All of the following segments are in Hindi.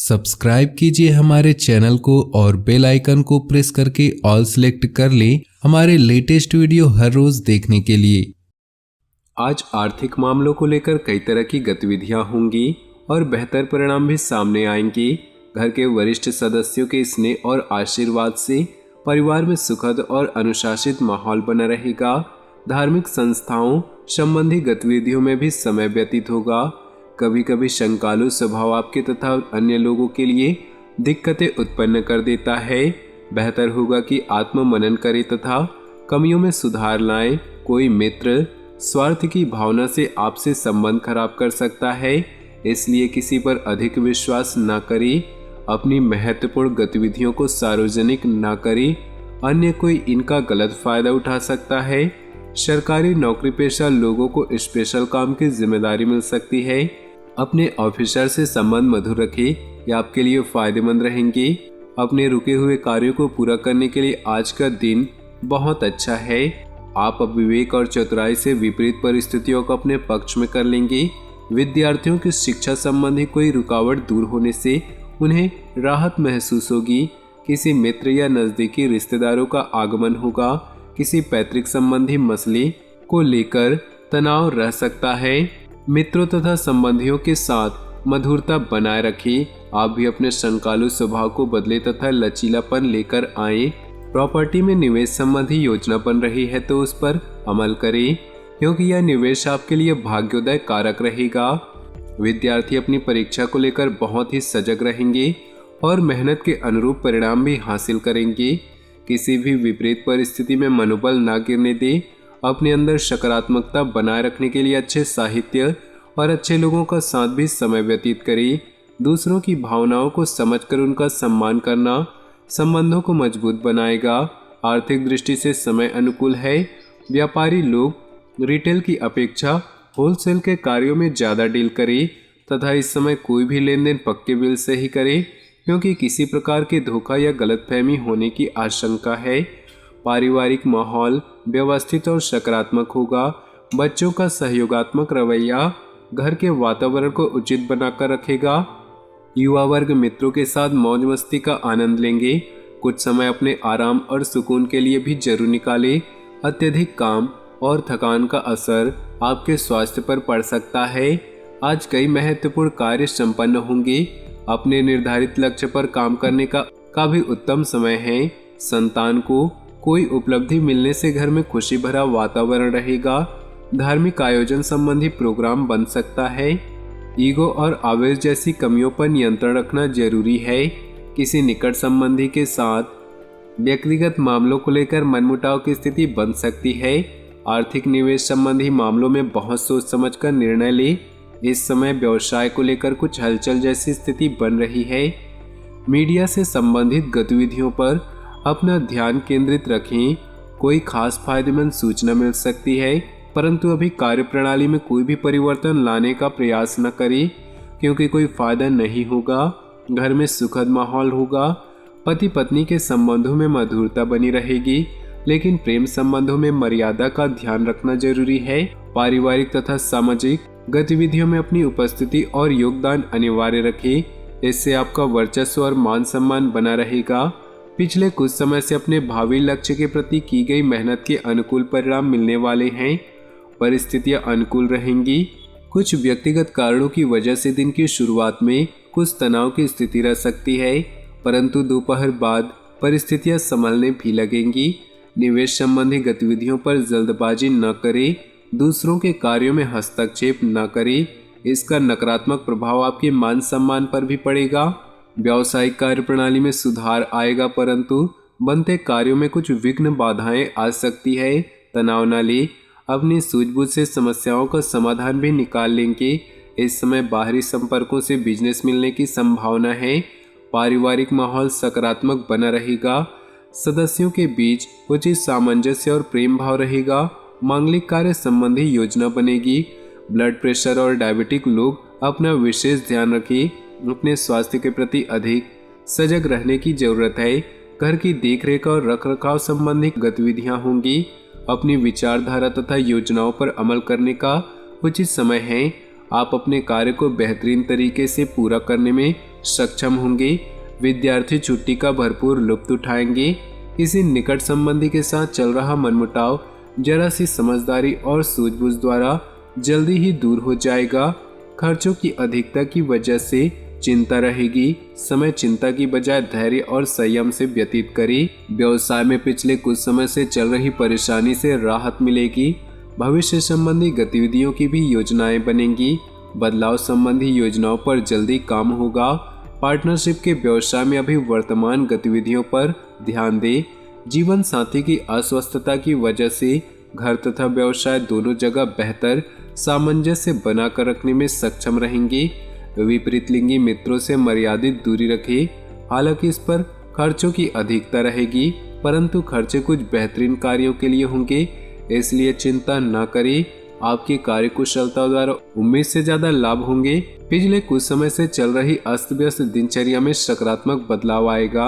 सब्सक्राइब कीजिए हमारे चैनल को और बेल आइकन को प्रेस करके ऑल सेलेक्ट कर लें हमारे लेटेस्ट वीडियो हर रोज देखने के लिए। आज आर्थिक मामलों को लेकर कई तरह की गतिविधियां होंगी और बेहतर परिणाम भी सामने आएंगे। घर के वरिष्ठ सदस्यों के स्नेह और आशीर्वाद से परिवार में सुखद और अनुशासित माहौल बना रहेगा। धार्मिक संस्थाओं संबंधी गतिविधियों में भी समय व्यतीत होगा। कभी कभी शंकालु स्वभाव आपके तथा अन्य लोगों के लिए दिक्कतें उत्पन्न कर देता है। बेहतर होगा कि आत्म मनन करें तथा कमियों में सुधार लाएं। कोई मित्र स्वार्थ की भावना से आपसे संबंध खराब कर सकता है, इसलिए किसी पर अधिक विश्वास न करें। अपनी महत्वपूर्ण गतिविधियों को सार्वजनिक न करें, अन्य कोई इनका गलत फायदा उठा सकता है। सरकारी नौकरी पेशा लोगों को स्पेशल काम की जिम्मेदारी मिल सकती है। अपने ऑफिसर से संबंध मधुर रखें, ये आपके लिए फायदेमंद रहेंगे। अपने रुके हुए कार्यों को पूरा करने के लिए आज का दिन बहुत अच्छा है। आप अब विवेक और चतुराई से विपरीत परिस्थितियों को अपने पक्ष में कर लेंगे। विद्यार्थियों की शिक्षा संबंधी कोई रुकावट दूर होने से उन्हें राहत महसूस होगी। किसी मित्र या नजदीकी रिश्तेदारों का आगमन होगा। किसी पैतृक संबंधी मसले को लेकर तनाव रह सकता है। मित्रों तथा संबंधियों के साथ मधुरता बनाए रखें। आप भी अपने शंकालु स्वभाव को बदले तथा लचीलापन लेकर आए। प्रॉपर्टी में निवेश संबंधी योजना बन रही है तो उस पर अमल करें, क्योंकि यह निवेश आपके लिए भाग्योदय कारक रहेगा। विद्यार्थी अपनी परीक्षा को लेकर बहुत ही सजग रहेंगे और मेहनत के अनुरूप परिणाम भी हासिल करेंगे। किसी भी विपरीत परिस्थिति में मनोबल न गिरने दें। अपने अंदर सकारात्मकता बनाए रखने के लिए अच्छे साहित्य और अच्छे लोगों का साथ भी समय व्यतीत करें। दूसरों की भावनाओं को समझकर उनका सम्मान करना संबंधों को मजबूत बनाएगा। आर्थिक दृष्टि से समय अनुकूल है। व्यापारी लोग रिटेल की अपेक्षा होलसेल के कार्यों में ज़्यादा डील करें तथा इस समय कोई भी लेन देन पक्के बिल से ही करें, क्योंकि किसी प्रकार के धोखा या गलतफहमी होने की आशंका है। पारिवारिक माहौल व्यवस्थित और सकारात्मक होगा। बच्चों का सहयोगात्मक रवैया घर के वातावरण को उचित बनाकर रखेगा। युवा वर्ग मित्रों के साथ मौज मस्ती का आनंद लेंगे। कुछ समय अपने आराम और सुकून के लिए भी जरूर निकालें। अत्यधिक काम और थकान का असर आपके स्वास्थ्य पर पड़ सकता है। आज कई महत्वपूर्ण कार्य संपन्न होंगे। अपने निर्धारित लक्ष्य पर काम करने का भी उत्तम समय है। संतान को कोई उपलब्धि मिलने से घर में खुशी भरा वातावरण रहेगा। धार्मिक आयोजन संबंधी प्रोग्राम बन सकता है। ईगो और आवेश जैसी कमियों पर नियंत्रण रखना जरूरी है। किसी निकट संबंधी के साथ व्यक्तिगत मामलों को लेकर मनमुटाव की स्थिति बन सकती है। आर्थिक निवेश संबंधी मामलों में बहुत सोच समझकर निर्णय ले। इस समय व्यवसाय को लेकर कुछ हलचल जैसी स्थिति बन रही है। मीडिया से संबंधित गतिविधियों पर अपना ध्यान केंद्रित रखें। कोई खास फायदेमंद सूचना मिल सकती है, परंतु अभी कार्यप्रणाली में कोई भी परिवर्तन लाने का प्रयास न करें, क्योंकि कोई फायदा नहीं होगा। घर में सुखद माहौल होगा। पति पत्नी के संबंधों में मधुरता बनी रहेगी, लेकिन प्रेम संबंधों में मर्यादा का ध्यान रखना जरूरी है। पारिवारिक तथा सामाजिक गतिविधियों में अपनी उपस्थिति और योगदान अनिवार्य रखें। इससे आपका वर्चस्व और मान सम्मान बना रहेगा। पिछले कुछ समय से अपने भावी लक्ष्य के प्रति की गई मेहनत के अनुकूल परिणाम मिलने वाले हैं। परिस्थितियां अनुकूल रहेंगी। कुछ व्यक्तिगत कारणों की वजह से दिन की शुरुआत में कुछ तनाव की स्थिति रह सकती है, परंतु दोपहर बाद परिस्थितियां संभलने भी लगेंगी। निवेश संबंधी गतिविधियों पर जल्दबाजी न करें। दूसरों के कार्यों में हस्तक्षेप न करें। इसका नकारात्मक प्रभाव आपके मान सम्मान पर भी पड़ेगा। व्यावसायिक कार्यप्रणाली में सुधार आएगा, परंतु बनते कार्यों में कुछ विघ्न बाधाएं आ सकती है। तनाव न ले। अपनी सूझबूझ से समस्याओं का समाधान भी निकाल लेंगे। इस समय बाहरी संपर्कों से बिजनेस मिलने की संभावना है। पारिवारिक माहौल सकारात्मक बना रहेगा। सदस्यों के बीच उचित सामंजस्य और प्रेम भाव रहेगा। मांगलिक कार्य संबंधी योजना बनेगी। ब्लड प्रेशर और डायबिटिक लोग अपना विशेष ध्यान रखें। अपने स्वास्थ्य के प्रति अधिक सजग रहने की जरूरत है। घर की देखरेख और रखरखाव संबंधी गतिविधियां होंगी। अपनी विचारधारा तथा योजनाओं पर अमल करने का उचित समय है। आप अपने कार्य को बेहतरीन तरीके से पूरा करने में सक्षम होंगे। विद्यार्थी छुट्टी का भरपूर लुत्फ उठाएंगे। किसी निकट संबंधी के साथ चल रहा मनमुटाव जरा सी समझदारी और सूझबूझ द्वारा जल्दी ही दूर हो जाएगा। खर्चों की अधिकता की वजह से चिंता रहेगी। समय चिंता की बजाय धैर्य और संयम से व्यतीत करें। व्यवसाय में पिछले कुछ समय से चल रही परेशानी से राहत मिलेगी। भविष्य संबंधी गतिविधियों की भी योजनाएं बनेंगी। बदलाव संबंधी योजनाओं पर जल्दी काम होगा। पार्टनरशिप के व्यवसाय में अभी वर्तमान गतिविधियों पर ध्यान दें। जीवन साथी की अस्वस्थता की वजह से घर तथा व्यवसाय दोनों जगह बेहतर सामंजस्य बनाकर रखने में सक्षम रहेंगे। विपरीत लिंगी मित्रों से मर्यादित दूरी रखें। हालांकि इस पर खर्चों की अधिकता रहेगी, परंतु खर्चे कुछ बेहतरीन कार्यों के लिए होंगे, इसलिए चिंता न करें। आपकी कार्यकुशलता द्वारा उम्मीद से ज्यादा लाभ होंगे। पिछले कुछ समय से चल रही अस्त व्यस्त दिनचर्या में सकारात्मक बदलाव आएगा।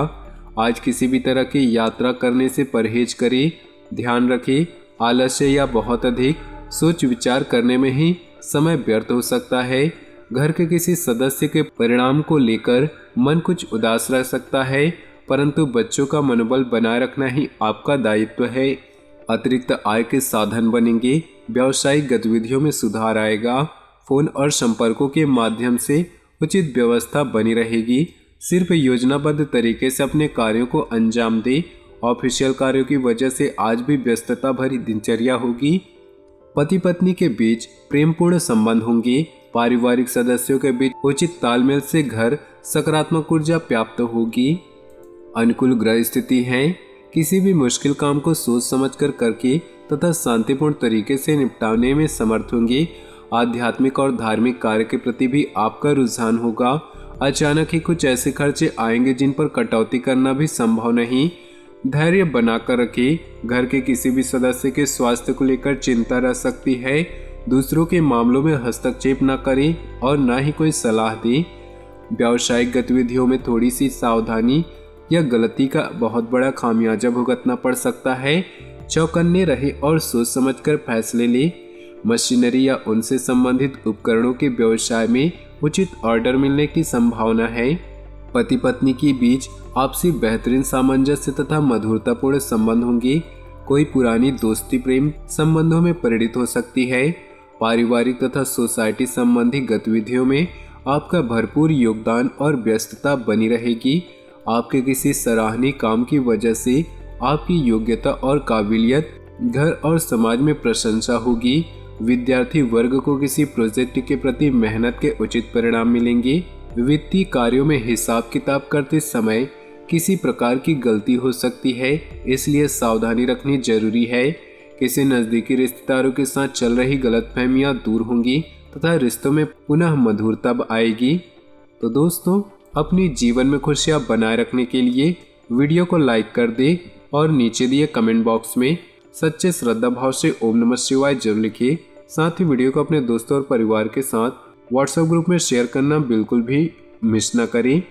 आज किसी भी तरह की यात्रा करने से परहेज करें। ध्यान रखें, आलस्य या बहुत अधिक सोच विचार करने में ही समय व्यर्थ हो सकता है। घर के किसी सदस्य के परिणाम को लेकर मन कुछ उदास रह सकता है, परंतु बच्चों का मनोबल बनाए रखना ही आपका दायित्व है। अतिरिक्त आय के साधन बनेंगे। व्यावसायिक गतिविधियों में सुधार आएगा। फोन और संपर्कों के माध्यम से उचित व्यवस्था बनी रहेगी। सिर्फ योजनाबद्ध तरीके से अपने कार्यों को अंजाम दें। ऑफिशियल कार्यों की वजह से आज भी व्यस्तता भरी दिनचर्या होगी। पति पत्नी के बीच प्रेमपूर्ण संबंध होंगे। पारिवारिक सदस्यों के बीच उचित तालमेल से घर सकारात्मक ऊर्जा प्राप्त होगी। अनुकूल ग्रह स्थिति है। किसी भी मुश्किल काम को सोच समझकर करके तथा शांतिपूर्ण तरीके से निपटाने में समर्थ होंगे। आध्यात्मिक और धार्मिक कार्य के प्रति भी आपका रुझान होगा। अचानक ही कुछ ऐसे खर्चे आएंगे जिन पर कटौती करना भी संभव नहीं। धैर्य बनाकर रखें। घर के किसी भी सदस्य के स्वास्थ्य को लेकर चिंता रह सकती है। दूसरों के मामलों में हस्तक्षेप न करें और न ही कोई सलाह दें। व्यावसायिक गतिविधियों में थोड़ी सी सावधानी या गलती का बहुत बड़ा खामियाजा भुगतना पड़ सकता है। चौकन्ने रहे और सोच समझकर फैसले लें। मशीनरी या उनसे संबंधित उपकरणों के व्यवसाय में उचित ऑर्डर मिलने की संभावना है। पति पत्नी के बीच आपसी बेहतरीन सामंजस्य तथा मधुरतापूर्ण संबंध होंगे। कोई पुरानी दोस्ती प्रेम संबंधों में परिणित हो सकती है। पारिवारिक तथा सोसाइटी संबंधी गतिविधियों में आपका भरपूर योगदान और व्यस्तता बनी रहेगी। आपके किसी सराहनीय काम की वजह से आपकी योग्यता और काबिलियत घर और समाज में प्रशंसा होगी। विद्यार्थी वर्ग को किसी प्रोजेक्ट के प्रति मेहनत के उचित परिणाम मिलेंगे। वित्तीय कार्यों में हिसाब किताब करते समय किसी प्रकार की गलती हो सकती है, इसलिए सावधानी रखनी जरूरी है। किसी नज़दीकी रिश्तेदारों के साथ चल रही गलतफहमियां दूर होंगी तथा रिश्तों में पुनः मधुरता आएगी। तो दोस्तों, अपनी जीवन में खुशियां बनाए रखने के लिए वीडियो को लाइक कर दें और नीचे दिए कमेंट बॉक्स में सच्चे श्रद्धा भाव से ओम नमः शिवाय जरूर लिखिए। साथ ही वीडियो को अपने दोस्तों और परिवार के साथ व्हाट्सएप ग्रुप में शेयर करना बिल्कुल भी मिस न करें।